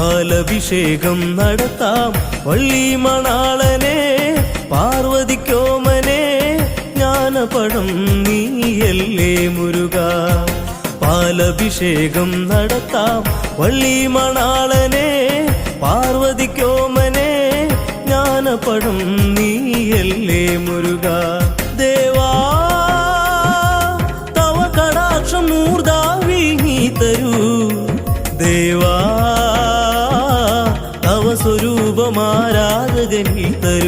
പാലഭിഷേകം നടത്താം വള്ളി മണാളനെ പാർവതിക്കോമനെ ജ്ഞാനപടം നീയല്ലേ മുരുക. പാലഭിഷേകം നടത്താം വള്ളി മണാളനെ പാർവതിക്കോമനെ ജ്ഞാനപടം നീയല്ലേ മുരുക. ദേവാ തവ കടാക്ഷം മൂർധാവി നീ തരൂ. ദേവാ തവ സ്വരൂപമാരാധകനീ തരൂ.